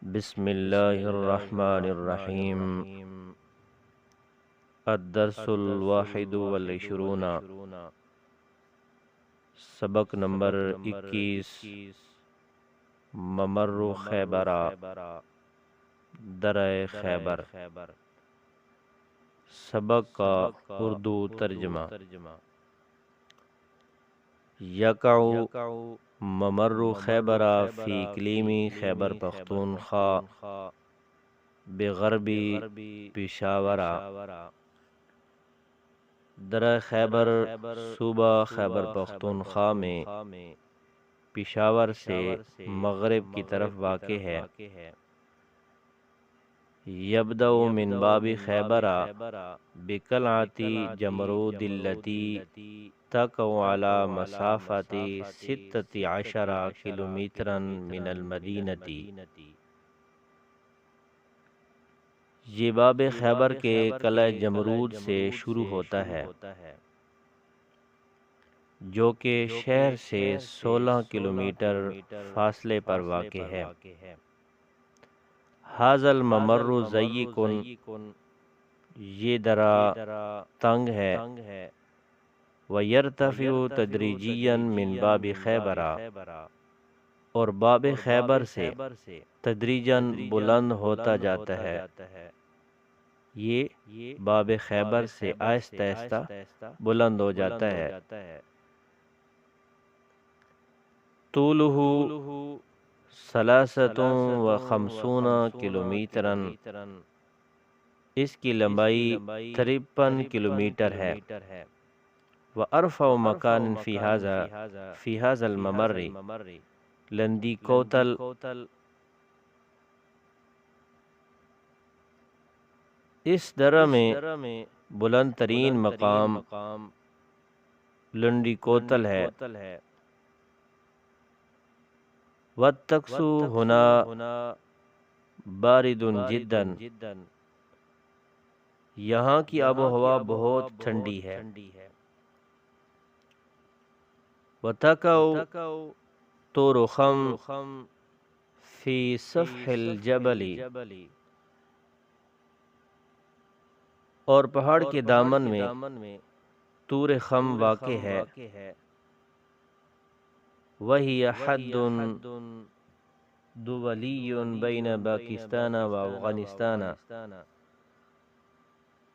بسم اللہ الرحمن الرحیم۔ الدرس الواحد والعشرون، سبق نمبر 21، ممر خیبرہ، درہ خیبر۔ سبق کا اردو ترجمہ۔ یقع ممر خیبرہ فی اقلیم خیبر پختونخوا بغربی پشاورہ۔ درہ خیبر صوبہ خیبر پختونخوا میں پشاور سے مغرب کی طرف واقع ہے۔ یبدأ من باب خیبرہ بقلعۃ جمرود التي تقع على مسافة 16 کلومیٹرا من المدینہ۔ یہ باب خیبر کے قلعہ جمرود سے شروع ہوتا ہے جو کہ شہر سے 16 کلومیٹر فاصلے پر واقع ہے۔ ھذا الممر ضیق، یہ درہ تنگ ہے۔ ویرتفع تدریجیا من باب خیبرہ، اور باب خیبر سے تدریجاً بلند ہوتا جاتا ہے۔ یہ باب خیبر سے آہستہ آہستہ بلند ہو جاتا ہے۔ طولہ 53 کلومیٹرا، اس کی لمبائی 53 کلومیٹر ہے۔ وارفع مکان فی ھذا الممر لندی کوتل، اس درہ میں بلند ترین مقام لنڈی کوتل ہے۔ والطقس ہنا بارد جدا، یہاں کی آب و ہوا بہت ٹھنڈی ہے۔ وتقع طورخم فی سفح الجبل، اور پہاڑ کے دامن میں طور خم واقع ہے۔ وہی حد دولی بین پاکستان و افغانستان،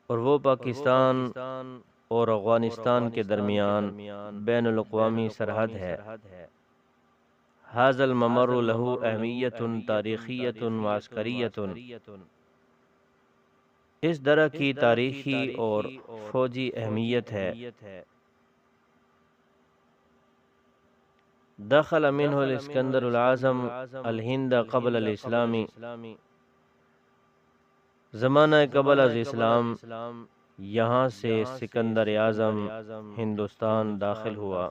اور وہ پاکستان اور افغانستان کے درمیان بین الاقوامی سرحد ہے۔ ھذا الممر لہ اہمیت تاریخیۃ و عسکریۃ، اس درہ کی تاریخی اور فوجی اہمیت ہے۔ دخل منہ الاسکندر الاعظم الہند قبل الاسلام، زمانہ قبل از اسلام یہاں سے سکندر اعظم ہندوستان داخل ہوا۔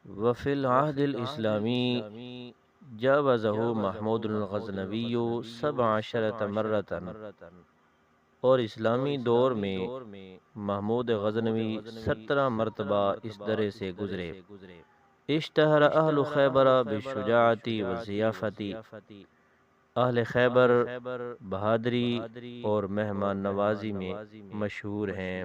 وفی العہد الاسلامی جاوزہ محمود الغزنوی 17 مرۃ، اور اسلامی دور میں محمود غزنوی 17 مرتبہ اس درے سے گزرے۔ اشتہر اہل خیبر بالشجاعۃ والضیافۃ، اہل خیبر بہادری اور مہمان نوازی میں مشہور ہیں۔